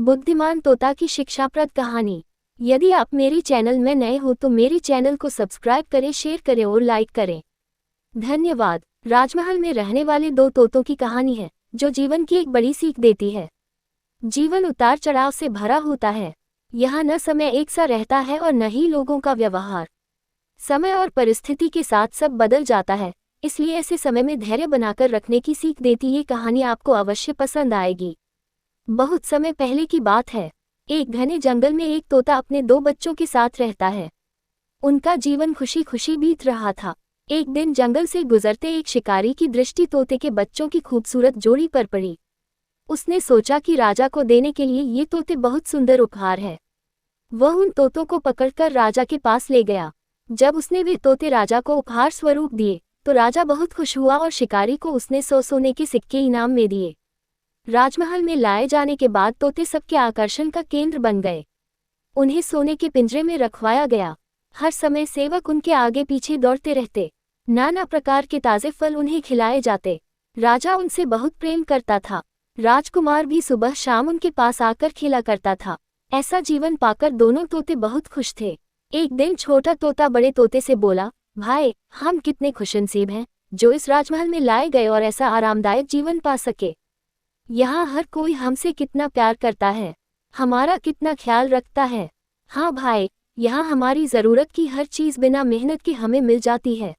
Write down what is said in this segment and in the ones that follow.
बुद्धिमान तोता की शिक्षाप्रद कहानी। यदि आप मेरी चैनल में नए हो तो मेरी चैनल को सब्सक्राइब करें, शेयर करें और लाइक करें। धन्यवाद। राजमहल में रहने वाले दो तोतों की कहानी है जो जीवन की एक बड़ी सीख देती है। जीवन उतार चढ़ाव से भरा होता है। यहाँ न समय एक सा रहता है और न ही लोगों का व्यवहार। समय और परिस्थिति के साथ सब बदल जाता है, इसलिए ऐसे समय में धैर्य बनाकर रखने की सीख देती ये कहानी आपको अवश्य पसंद आएगी। बहुत समय पहले की बात है। एक घने जंगल में एक तोता अपने दो बच्चों के साथ रहता है। उनका जीवन खुशी खुशी बीत रहा था। एक दिन जंगल से गुजरते एक शिकारी की दृष्टि तोते के बच्चों की खूबसूरत जोड़ी पर पड़ी। उसने सोचा कि राजा को देने के लिए ये तोते बहुत सुंदर उपहार है। वह उन तोतों को पकड़कर राजा के पास ले गया। जब उसने वे तोते राजा को उपहार स्वरूप दिए तो राजा बहुत खुश हुआ और शिकारी को उसने 100 सोने के सिक्के इनाम में दिए। राजमहल में लाए जाने के बाद तोते सबके आकर्षण का केंद्र बन गए। उन्हें सोने के पिंजरे में रखवाया गया। हर समय सेवक उनके आगे पीछे दौड़ते रहते। नाना प्रकार के ताज़े फल उन्हें खिलाए जाते। राजा उनसे बहुत प्रेम करता था। राजकुमार भी सुबह शाम उनके पास आकर खेला करता था। ऐसा जीवन पाकर दोनों तोते बहुत खुश थे। एक दिन छोटा तोता बड़े तोते से बोला, भाई, हम कितने खुशनसीब हैं जो इस राजमहल में लाए गए और ऐसा आरामदायक जीवन पा सके। यहाँ हर कोई हमसे कितना प्यार करता है, हमारा कितना ख्याल रखता है। हाँ भाई, यहाँ हमारी ज़रूरत की हर चीज़ बिना मेहनत के हमें मिल जाती है।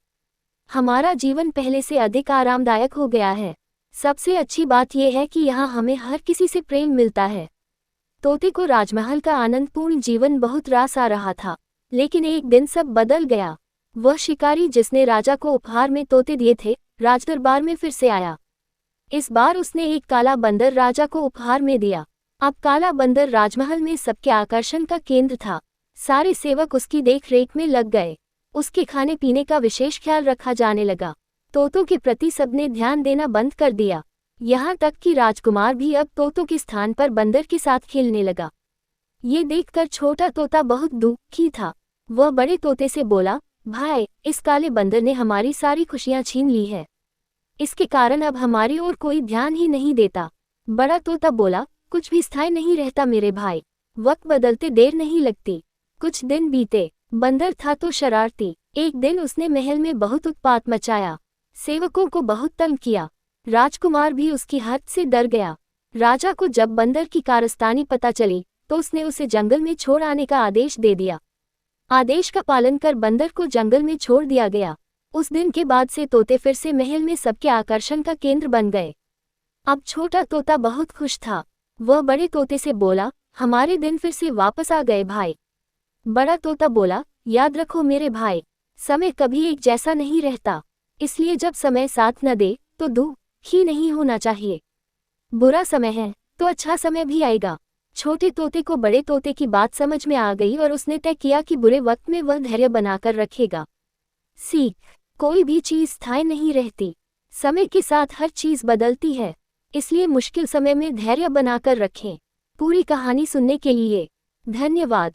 हमारा जीवन पहले से अधिक आरामदायक हो गया है। सबसे अच्छी बात यह है कि यहाँ हमें हर किसी से प्रेम मिलता है। तोते को राजमहल का आनंदपूर्ण जीवन बहुत रास आ रहा था, लेकिन एक दिन सब बदल गया। वह शिकारी जिसने राजा को उपहार में तोते दिए थे, राजदरबार में फिर से आया। इस बार उसने एक काला बंदर राजा को उपहार में दिया। अब काला बंदर राजमहल में सबके आकर्षण का केंद्र था। सारे सेवक उसकी देखरेख में लग गए। उसके खाने पीने का विशेष ख्याल रखा जाने लगा। तोतों के प्रति सबने ध्यान देना बंद कर दिया। यहाँ तक कि राजकुमार भी अब तोतों के स्थान पर बंदर के साथ खेलने लगा। ये देखकर छोटा तोता बहुत दुखी था। वह बड़े तोते से बोला, भाई, इस काले बंदर ने हमारी सारी खुशियाँ छीन ली है। इसके कारण अब हमारी ओर कोई ध्यान ही नहीं देता। बड़ा तोता बोला, कुछ भी स्थायी नहीं रहता मेरे भाई। वक्त बदलते देर नहीं लगती। कुछ दिन बीते। बंदर था तो शरारती। एक दिन उसने महल में बहुत उत्पात मचाया। सेवकों को बहुत तंग किया। राजकुमार भी उसकी हद से डर गया। राजा को जब बंदर की कारस्तानी पता चली तो उसने उसे जंगल में छोड़ आने का आदेश दे दिया। आदेश का पालन कर बंदर को जंगल में छोड़ दिया गया। उस दिन के बाद से तोते फिर से महल में सबके आकर्षण का केंद्र बन गए। अब छोटा तोता बहुत खुश था। वह बड़े तोते से बोला, हमारे दिन फिर से वापस आ गए भाई। बड़ा तोता बोला, याद रखो मेरे भाई, समय कभी एक जैसा नहीं रहता, इसलिए जब समय साथ न दे तो दुखी नहीं होना चाहिए। बुरा समय है तो अच्छा समय भी आएगा। छोटे तोते को बड़े तोते की बात समझ में आ गई और उसने तय किया कि बुरे वक्त में वह धैर्य बनाकर रखेगा। सीख, कोई भी चीज़ स्थायी नहीं रहती। समय के साथ हर चीज़ बदलती है, इसलिए मुश्किल समय में धैर्य बनाकर रखें। पूरी कहानी सुनने के लिए धन्यवाद।